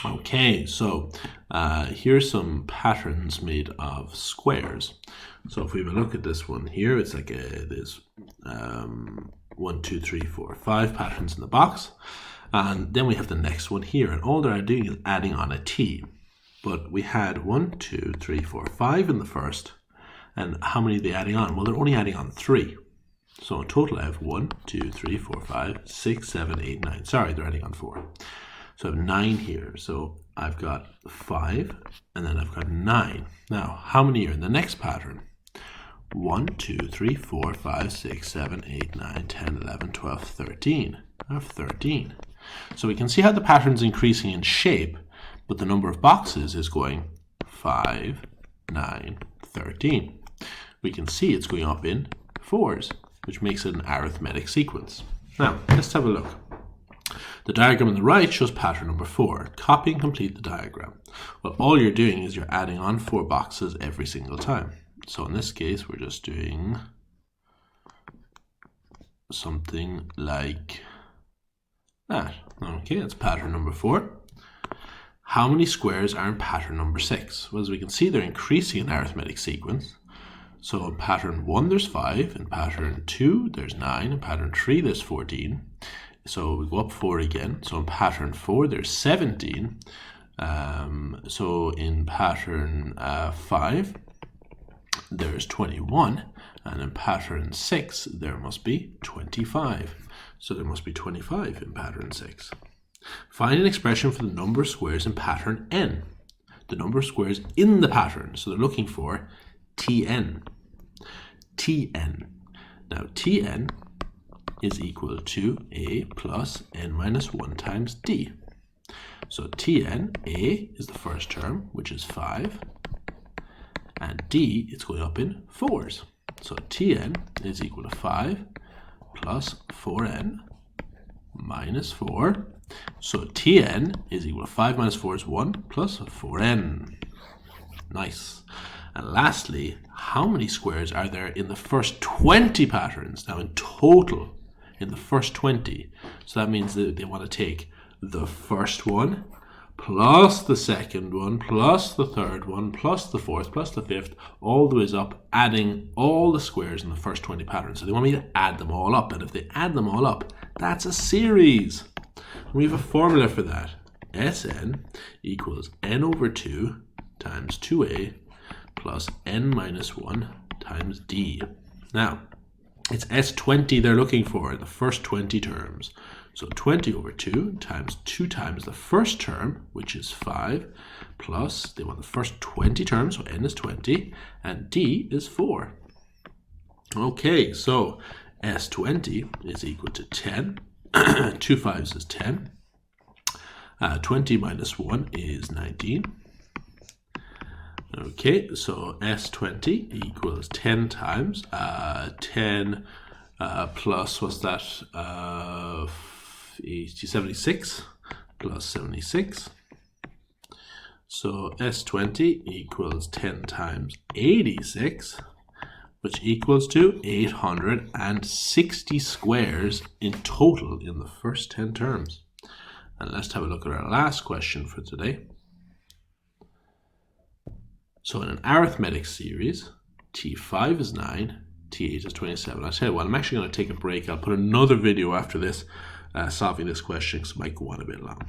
Okay, so here's some patterns made of squares. So if we have a look at this one here, it's like there's 1, 2, 3, 4, 5 patterns in the box. And then we have the next one here, and all they're doing is adding on a t. But we had 1, 2, 3, 4, 5 in the first. And how many are they adding on? Well, they're only adding on 3. So in total I have 1, 2, 3, 4, 5, 6, 7, 8, 9. Sorry, they're adding on 4. So I have 9 here. So I've got 5, and then I've got 9. Now, how many are in the next pattern? 1, 2, 3, 4, 5, 6, 7, 8, 9, 10, 11, 12, 13. I have 13. So we can see how the pattern's increasing in shape, but the number of boxes is going 5, 9, 13. We can see it's going up in 4s, which makes it an arithmetic sequence. Now, let's have a look. The diagram on the right shows pattern number 4. Copy and complete the diagram. Well, all you're doing is you're adding on 4 boxes every single time. So in this case, we're just doing something like that. Okay, that's pattern number 4. How many squares are in pattern number 6? Well, as we can see, they're increasing in arithmetic sequence. So in pattern 1, there's 5. In pattern 2, there's 9. In pattern 3, there's 14. So we go up 4 again. So in pattern 4, there's 17. So in pattern 5, there's 21. And in pattern 6, there must be 25. So there must be 25 in pattern 6. Find an expression for the number of squares in pattern n. The number of squares in the pattern. So they're looking for Tn. Tn. Now Tn is equal to a plus n minus 1 times d. So Tn, a is the first term, which is 5, and d is going up in 4s. So Tn is equal to 5 plus 4n minus 4. So Tn is equal to 5 minus 4 is 1 plus 4n. Nice. And lastly, how many squares are there in the first 20 patterns? Now in total, in the first 20. So that means that they want to take the first one, plus the second one, plus the third one, plus the fourth, plus the fifth, all the way up, adding all the squares in the first 20 patterns. So they want me to add them all up. And if they add them all up, that's a series. We have a formula for that. Sn equals n over 2 times 2a plus n minus 1 times d. Now, it's S20 they're looking for in the first 20 terms. So 20 over 2 times the first term, which is 5, plus they want the first 20 terms, so n is 20, and d is 4. Okay, so S20 is equal to 10. 2 5s is 10. 20 minus 1 is 19. Okay, so S20 equals 10 times 10 plus, what's that, 76 plus 76. So S20 equals 10 times 86, which equals to 860 squares in total in the first 10 terms. And let's have a look at our last question for today. So in an arithmetic series, T5 is 9, T8 is 27. I'll tell you what, I'm actually going to take a break. I'll put another video after this solving this question because it might go on a bit long.